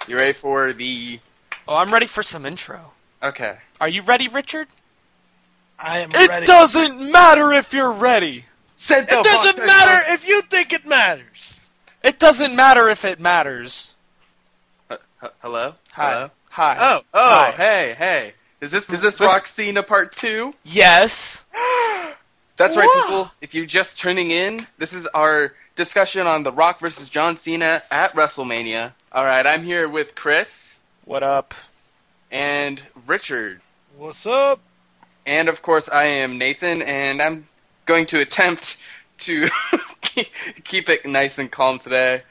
You ready for the... Oh, I'm ready for some intro. Okay. Are you ready, Richard? I am ready. It doesn't matter if you're ready. It doesn't matter if you think it matters. It doesn't matter if it matters. Hello? Hi. Hello? Hi. Oh, Hi. hey. Is this Rock Cena Part 2? Yes. That's right, Whoa. people. If you're just tuning in, this is our discussion on The Rock versus John Cena at WrestleMania. Alright, I'm here with Chris. What up? And Richard. What's up? And, of course, I am Nathan, and I'm going to attempt to keep it nice and calm today.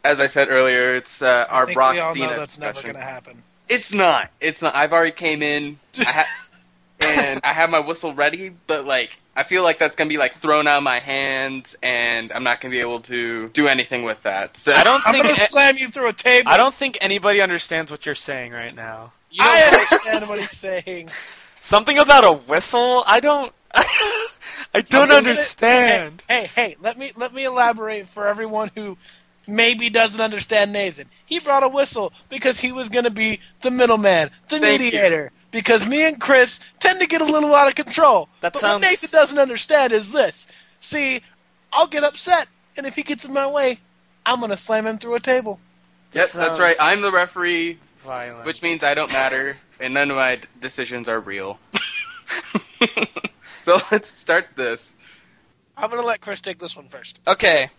As I said earlier, it's our Brock Cena I think we all know that's discussion. never going to happen. It's not. I've already came in, and I have my whistle ready, but, I feel like that's going to be, thrown out of my hands, and I'm not going to be able to do anything with that. So I don't I'm think going to slam you through a table. I don't think anybody understands what you're saying right now. I understand what he's saying. Something about a whistle? I don't understand. Hey, let me elaborate for everyone who maybe doesn't understand Nathan. He brought a whistle because he was going to be the middleman, the mediator. Because me and Chris tend to get a little out of control. What Nathan doesn't understand is this. See, I'll get upset, and if he gets in my way, I'm going to slam him through a table. Yep, that's right. I'm the referee, violent. Which means I don't matter, and none of my decisions are real. So let's start this. I'm going to let Chris take this one first. Okay.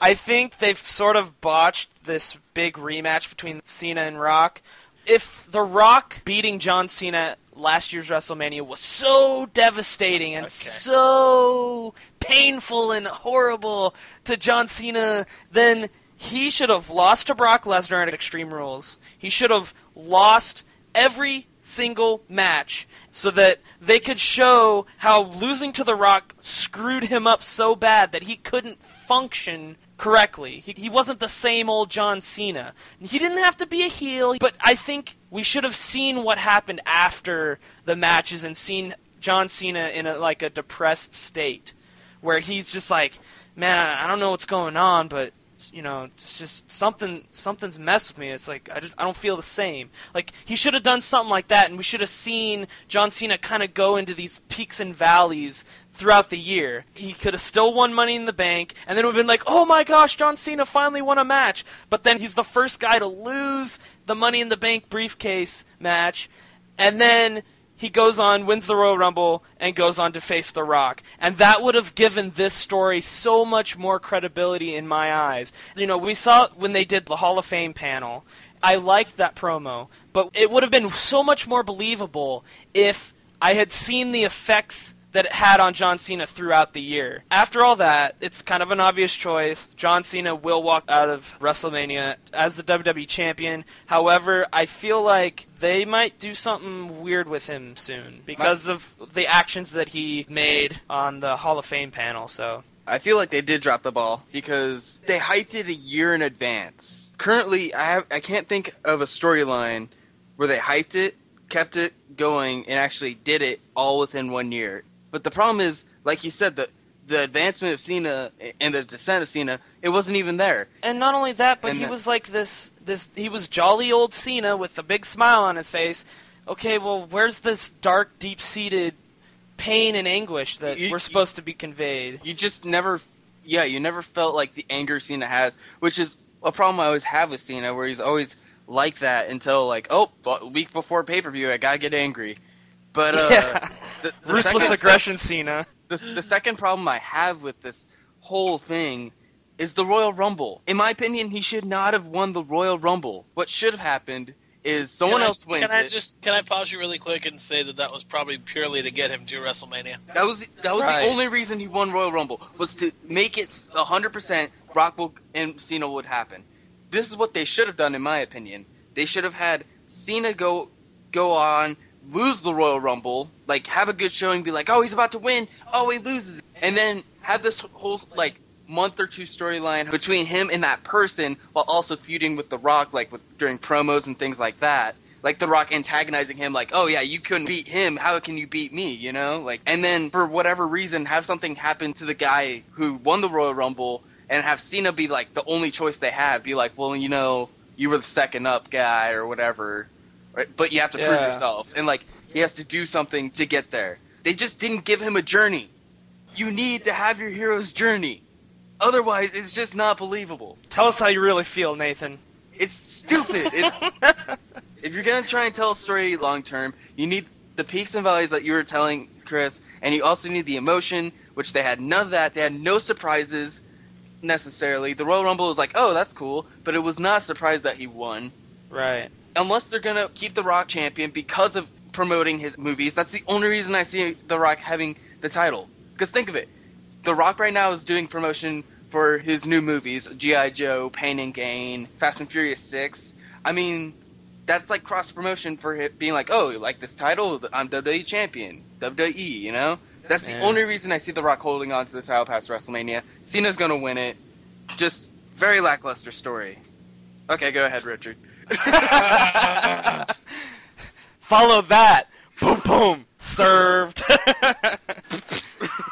I think they've sort of botched this big rematch between Cena and Rock. If The Rock beating John Cena last year's WrestleMania was so devastating and so painful and horrible to John Cena, then he should have lost to Brock Lesnar at Extreme Rules. He should have lost every single match so that they could show how losing to The Rock screwed him up so bad that he couldn't function correctly. He wasn't the same old John Cena. He didn't have to be a heel, but I think we should have seen what happened after the matches and seen John Cena in a depressed state where he's just like, man, I don't know what's going on, but it's just something's messed with me. It's like I don't feel the same. He should have done something like that, and we should have seen John Cena kind of go into these peaks and valleys throughout the year. He could have still won Money in the Bank, and then it would have been like, oh my gosh, John Cena finally won a match. But then he's the first guy to lose the Money in the Bank briefcase match, and then he goes on, wins the Royal Rumble, and goes on to face The Rock. And that would have given this story so much more credibility in my eyes. We saw when they did the Hall of Fame panel, I liked that promo, but it would have been so much more believable if I had seen the effects that it had on John Cena throughout the year. After all that, it's kind of an obvious choice. John Cena will walk out of WrestleMania as the WWE Champion. However, I feel like they might do something weird with him soon because of the actions that he made on the Hall of Fame panel. So I feel like they did drop the ball because they hyped it a year in advance. Currently, I can't think of a storyline where they hyped it, kept it going, and actually did it all within 1 year. But the problem is, like you said, the advancement of Cena and the descent of Cena, it wasn't even there. And not only that, but he was like this he was jolly old Cena with a big smile on his face. Okay, well, where's this dark, deep-seated pain and anguish that we're supposed to be conveyed? You just never, you never felt like the anger Cena has, which is a problem I always have with Cena, where he's always like that until, a week before pay-per-view, I gotta get angry. But, the ruthless aggression Cena. The second problem I have with this whole thing is the Royal Rumble. In my opinion, he should not have won the Royal Rumble. What should have happened is someone else wins Can I pause you really quick and say that was probably purely to get him to WrestleMania? That was right. The only reason he won Royal Rumble, was to make it 100% Rock and Cena would happen. This is what they should have done, in my opinion. They should have had Cena go on, lose the Royal Rumble, have a good showing, be like, oh, he's about to win, oh, he loses, and then have this whole, month or two storyline between him and that person, while also feuding with The Rock, during promos and things like that. The Rock antagonizing him, oh, yeah, you couldn't beat him, how can you beat me, and then, for whatever reason, have something happen to the guy who won the Royal Rumble, and have Cena be, the only choice they have, be like, well, you were the second up guy or whatever, right? But you have to prove yourself, and like he has to do something to get there. They just didn't give him a journey. You need to have your hero's journey. Otherwise, it's just not believable. Tell us how you really feel, Nathan. It's stupid. If you're going to try and tell a story long term, you need the peaks and valleys that you were telling, Chris, and you also need the emotion, which they had none of that. They had no surprises, necessarily. The Royal Rumble was like, oh, that's cool, but it was not a surprise that he won. Right. Unless they're going to keep The Rock champion because of promoting his movies, that's the only reason I see The Rock having the title. Because think of it. The Rock right now is doing promotion for his new movies, G.I. Joe, Pain and Gain, Fast and Furious 6. I mean, that's like cross-promotion for him being like, oh, you like this title? I'm WWE Champion. WWE, you know? That's the only reason I see The Rock holding on to the title past WrestleMania. Cena's going to win it. Just very lackluster story. Okay, go ahead, Richard. Follow that. Boom, boom. Served.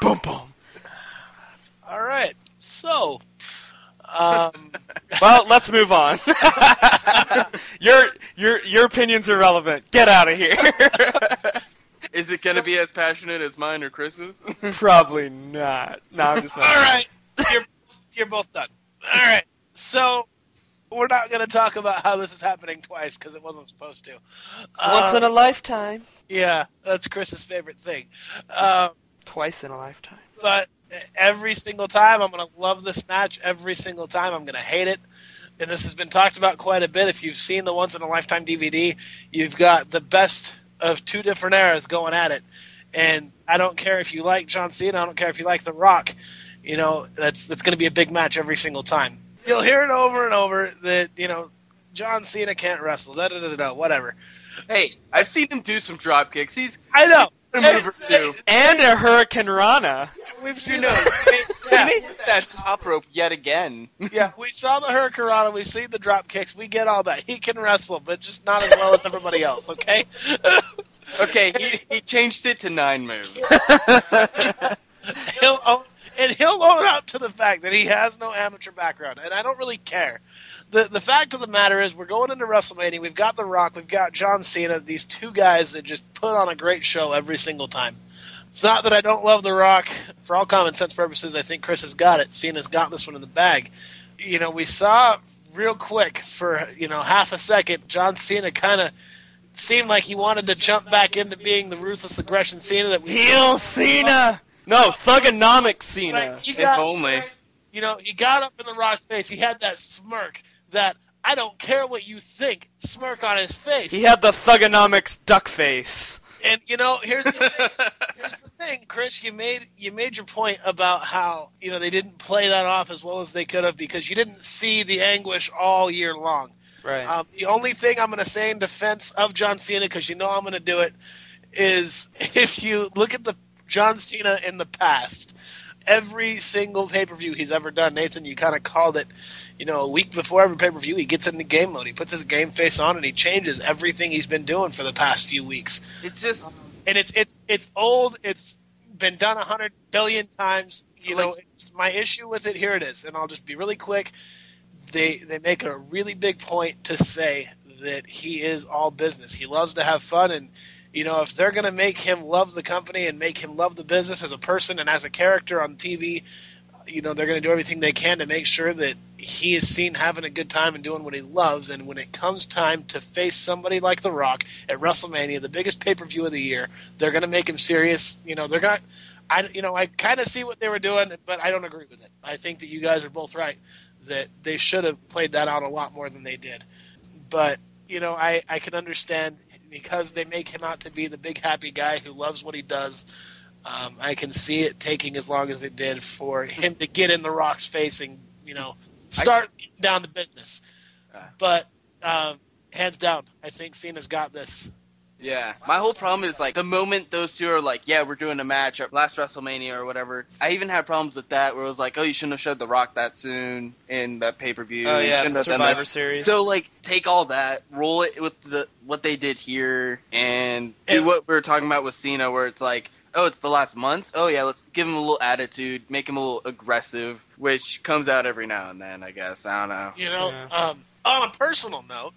Boom, boom. All right. So, well, let's move on. Your opinion's irrelevant. Get out of here. Is it going to be as passionate as mine or Chris's? Probably not. No, I'm just not. All right. You're both done. All right. So, we're not going to talk about how this is happening twice because it wasn't supposed to. Once in a lifetime. Yeah, that's Chris's favorite thing. Twice in a lifetime. But every single time, I'm going to love this match. Every single time, I'm going to hate it. And this has been talked about quite a bit. If you've seen the Once in a Lifetime DVD, you've got the best of two different eras going at it. And I don't care if you like John Cena. I don't care if you like The Rock. You know, that's going to be a big match every single time. You'll hear it over and over that, you know, John Cena can't wrestle, whatever. Hey, I've seen him do some drop kicks. I know. A move or two. And a Hurricane Rana. We've seen He made that top rope yet again. Yeah, we saw the Hurricane, we see the drop kicks, we get all that. He can wrestle, but just not as well as everybody else, okay? Okay, he changed it to 9 moves. He'll own up to the fact that he has no amateur background, and I don't really care. The fact of the matter is we're going into WrestleMania, we've got The Rock, we've got John Cena, these two guys that just put on a great show every single time. It's not that I don't love The Rock. For all common sense purposes, I think Chris has got it. Cena's got this one in the bag. You know, we saw real quick for, you know, half a second, John Cena kind of seemed like he wanted to jump back into being the ruthless aggression Cena that we Heel Cena! No, Thugonomic Cena. Right, If only. You know, he got up in The Rock's face. He had that smirk, that I don't care what you think smirk on his face. He had the Thugonomics duck face. And you know, here's the thing, Chris. You made your point about how, you know, they didn't play that off as well as they could have because you didn't see the anguish all year long. Right. The only thing I'm going to say in defense of John Cena, because you know I'm going to do it, is if you look at the John Cena in the past, every single pay-per-view he's ever done, Nathan, you kind of called it, you know, a week before every pay-per-view, he gets into game mode. He puts his game face on and he changes everything he's been doing for the past few weeks. It's just... And it's old. It's been done 100 billion times. You know, my issue with it, here it is, and I'll just be really quick. They make a really big point to say that he is all business. He loves to have fun, and you know, if they're going to make him love the company and make him love the business as a person and as a character on TV, you know, they're going to do everything they can to make sure that he is seen having a good time and doing what he loves. And when it comes time to face somebody like The Rock at WrestleMania, the biggest pay-per-view of the year, they're going to make him serious. You know, they're going to, I kind of see what they were doing, but I don't agree with it. I think that you guys are both right, that they should have played that out a lot more than they did. But, you know, I can understand because they make him out to be the big happy guy who loves what he does. I can see it taking as long as it did for him to get in The Rock's face and, you know, start getting down the business. But hands down, I think Cena's got this. Yeah. My whole problem is, like, the moment those two are like, yeah, we're doing a match at last WrestleMania or whatever, I even had problems with that where it was like, oh, you shouldn't have showed The Rock that soon in that pay-per-view. Oh, yeah, the the Survivor Series. So, like, take all that, roll it with what they did here, and do what we were talking about with Cena where it's like, oh, it's the last month? Oh, yeah, let's give him a little attitude, make him a little aggressive, which comes out every now and then, I guess. I don't know. You know, on a personal note,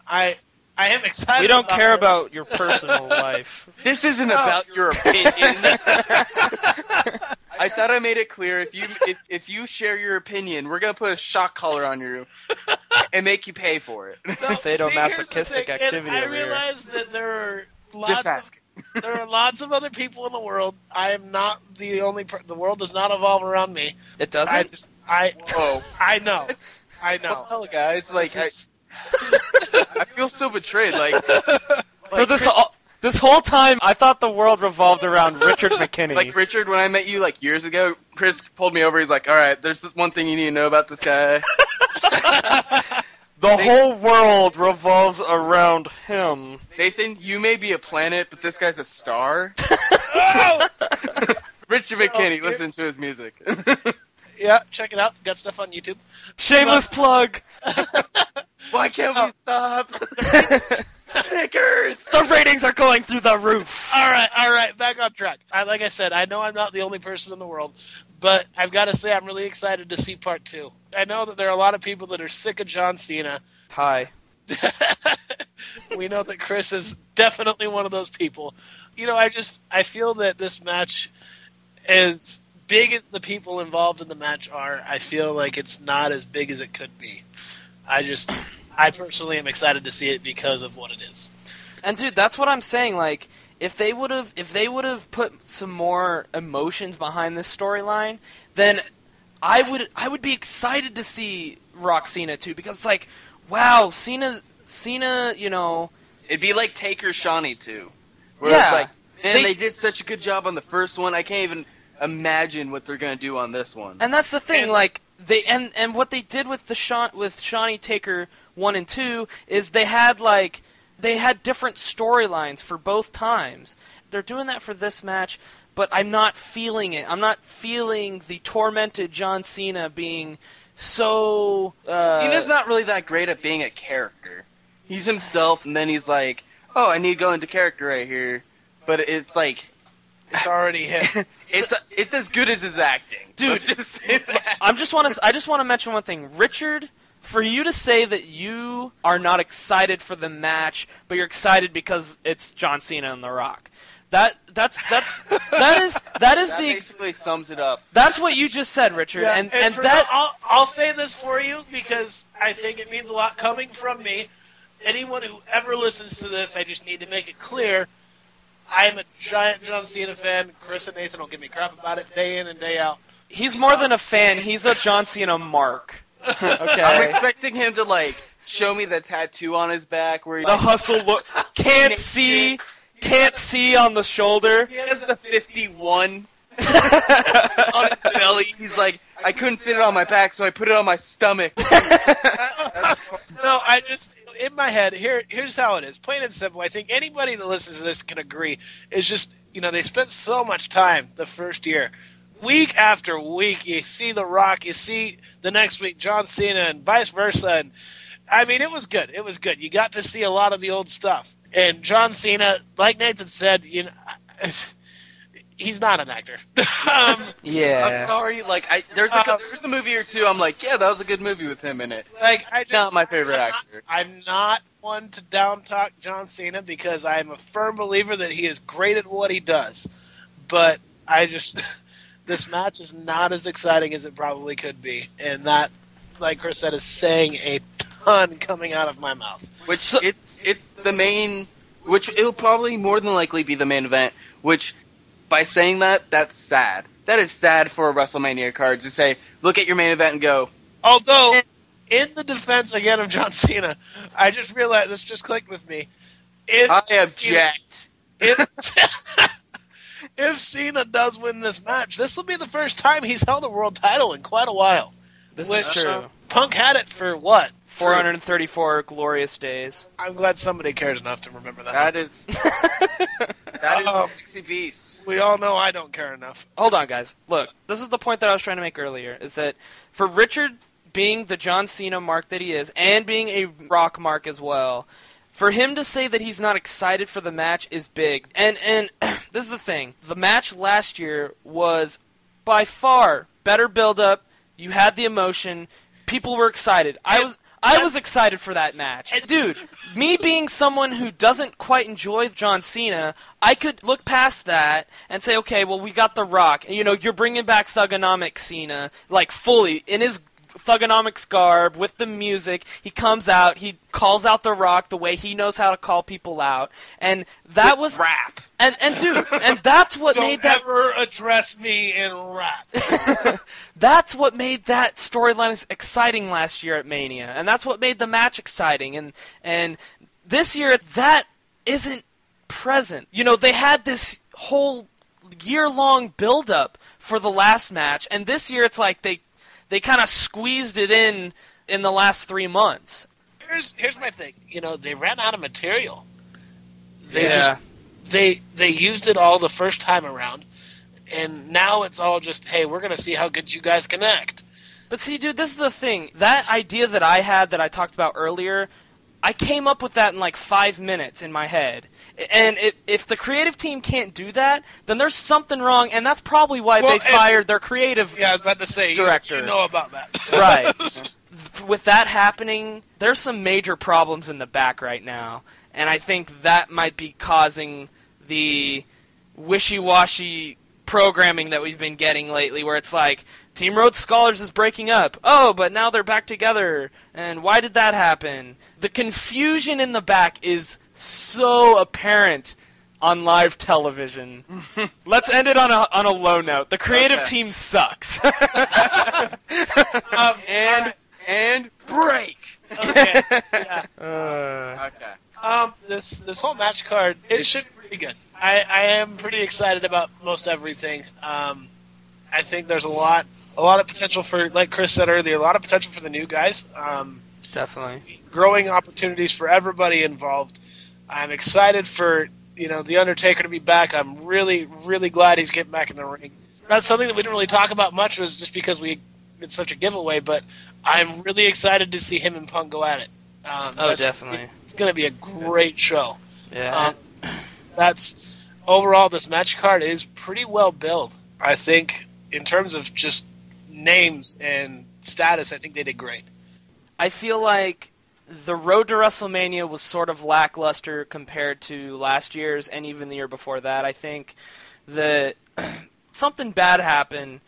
I am excited. We don't care about your personal life. This isn't about your opinion. I thought I made it clear. If you share your opinion, we're gonna put a shock collar on you and make you pay for it. Sadomasochistic activity. I over here. realize that there are Just ask. There are lots of other people in the world. I am not the only. The world does not evolve around me. It doesn't. Whoa. I know. I know. What the hell, guys? Like, I feel so betrayed. For this whole time, I thought the world revolved around Richard McKinney. Like Richard, when I met you years ago, Chris pulled me over. He's like, "All right, there's this one thing you need to know about this guy." The whole world revolves around him. Nathan, you may be a planet, but this guy's a star. Oh! Richard McKinney, listen to his music. Yeah, check it out. Got stuff on YouTube. Shameless plug. Why can't we stop? Snickers! The ratings are going through the roof. All right, back on track. Like I said, I know I'm not the only person in the world, but I've got to say I'm really excited to see part 2. I know that there are a lot of people that are sick of John Cena. Hi. We know that Chris is definitely one of those people. You know, I feel that this match, as big as the people involved in the match are, I feel like it's not as big as it could be. I personally am excited to see it because of what it is. And dude, that's what I'm saying. Like, if they would have put some more emotions behind this storyline, then I would be excited to see Rock Cena too, because it's like, wow, Cena, you know. It'd be like Taker Shawnee too. Where Yeah. it's like, man, they did such a good job on the first one. I can't even imagine what they're gonna do on this one. And that's the thing, like and what they did with with Shawnee Taker 1 and 2 is they had different storylines for both times. They're doing that for this match, but I'm not feeling it. I'm not feeling the tormented John Cena being so... Cena's not really that great at being a character. He's himself, and then he's like, oh, I need to go into character right here. But it's like... It's already him. It's as good as his acting. Dude, Let's just say that. I just want to mention one thing. Richard, for you to say that you are not excited for the match, but you're excited because it's John Cena and The Rock. That basically sums it up. That's what you just said, Richard. Yeah, and that I'll say this for you because I think it means a lot coming from me. Anyone who ever listens to this, I just need to make it clear. I am a giant John Cena fan. Chris and Nathan will give me crap about it day in and day out. he's more than a fan. He's a John Cena mark. Okay. I'm expecting him to show me the tattoo on his back where he The hustle look. Can't see on the shoulder. He has the 51 on his belly. He's like, I couldn't fit it on my back, so I put it on my stomach. No, in my head, here's how it is. Plain and simple. I think anybody that listens to this can agree. It's just, they spent so much time the first year. Week after week, you see The Rock, you see the next week John Cena, and vice versa. And I mean, it was good. It was good. You got to see a lot of the old stuff. And John Cena, like Nathan said, he's not an actor. Yeah. I'm sorry. There's a movie or two. I'm like, yeah, that was a good movie with him in it. Not my favorite actor. I'm not one to down talk John Cena because I'm a firm believer that he is great at what he does. But this match is not as exciting as it probably could be, and that, like Chris said, is saying a ton coming out of my mouth. It's the main, which it'll probably more than likely be the main event. Which, by saying that, that's sad. That is sad for a WrestleMania card to say, look at your main event and go. Although, in the defense again of John Cena, I just realized this just clicked with me. I object. If Cena does win this match, this will be the first time he's held a world title in quite a while. This is true. Punk had it for what? 434 glorious days. I'm glad somebody cares enough to remember that. That is a sexy beast. We all know I don't care enough. Hold on, guys. Look, this is the point that I was trying to make earlier, is that for Richard being the John Cena mark that he is, and being a Rock mark as well, for him to say that he's not excited for the match is big. And this is the thing. The match last year was by far better build-up. You had the emotion. People were excited. I I was excited for that match. Dude, me being someone who doesn't quite enjoy John Cena, I could look past that and say, okay, well, we got The Rock. You know, you're bringing back Thugonomics Cena, like, fully, in his Thugonomics garb, with the music. He comes out, he calls out The Rock the way he knows how to call people out. And that was... rap. And dude, and that's what made that... Don't ever address me in rap. That's what made that storyline exciting last year at Mania, and that's what made the match exciting. And this year, that isn't present. You know, they had this whole year-long build-up for the last match, and this year it's like they kind of squeezed it in the last 3 months. Here's my thing. You know, they ran out of material. They used it all the first time around, and now it's all just, hey, we're going to see how good you guys can act. But see, dude, this is the thing. That idea that I had that I talked about earlier, I came up with that in like 5 minutes in my head. And if the creative team can't do that, then there's something wrong, and that's probably why they fired their creative I was about to say, director. You know about that. Right. With that happening, there's some major problems in the back right now, and I think that might be causing the wishy-washy programming that we've been getting lately, where it's like, Team Rhodes Scholars is breaking up. Oh, but now they're back together. And why did that happen? The confusion in the back is so apparent on live television. Let's end it on a low note. The creative team sucks. And break. Okay. Yeah. Okay. This whole match card, it should be pretty good. I am pretty excited about most everything. I think there's a lot of potential for, like Chris said earlier, a lot of potential for the new guys. Definitely. Growing opportunities for everybody involved. I'm excited for, The Undertaker to be back. I'm really, really glad he's getting back in the ring. That's something that we didn't really talk about much, was just because it's such a giveaway, but I'm really excited to see him and Punk go at it. Definitely. It's going to be a great show. Yeah. That's overall, this match card is pretty well built. I think in terms of just names and status, I think they did great. I feel like the road to WrestleMania was sort of lackluster compared to last year's and even the year before that. I think that something bad happened.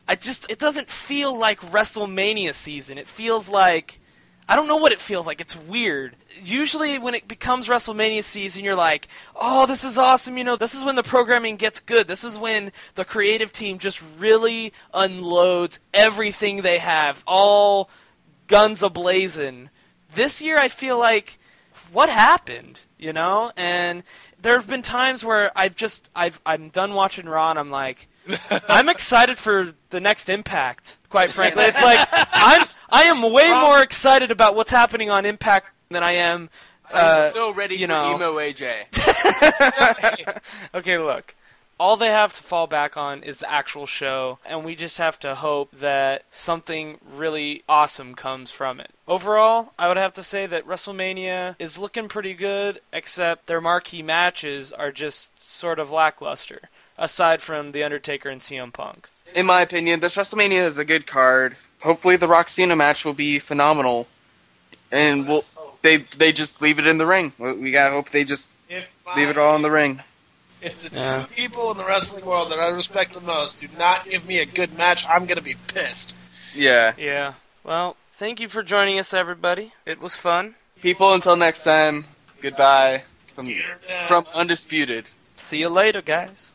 It doesn't feel like WrestleMania season. It feels like, I don't know what it feels like. It's weird. Usually when it becomes WrestleMania season, you're like, oh, this is awesome. This is when the programming gets good. This is when the creative team just really unloads everything they have, all guns a-blazing. This year I feel like, what happened? And there have been times where I'm done watching Raw and I'm like, I'm excited for the next Impact, quite frankly. It's like, I am way more excited about what's happening on Impact than I am. I'm so ready for Emo AJ. Okay, look. All they have to fall back on is the actual show, and we just have to hope that something really awesome comes from it. Overall, I would have to say that WrestleMania is looking pretty good, except their marquee matches are just sort of lackluster, aside from The Undertaker and CM Punk. In my opinion, this WrestleMania is a good card. Hopefully the Rock Cena match will be phenomenal. And they just leave it in the ring. We gotta hope they just leave it all in the ring. If the two people in the wrestling world that I respect the most do not give me a good match, I'm going to be pissed. Yeah. Yeah. Well, thank you for joining us, everybody. It was fun. People, until next time, goodbye from Undisputed. See you later, guys.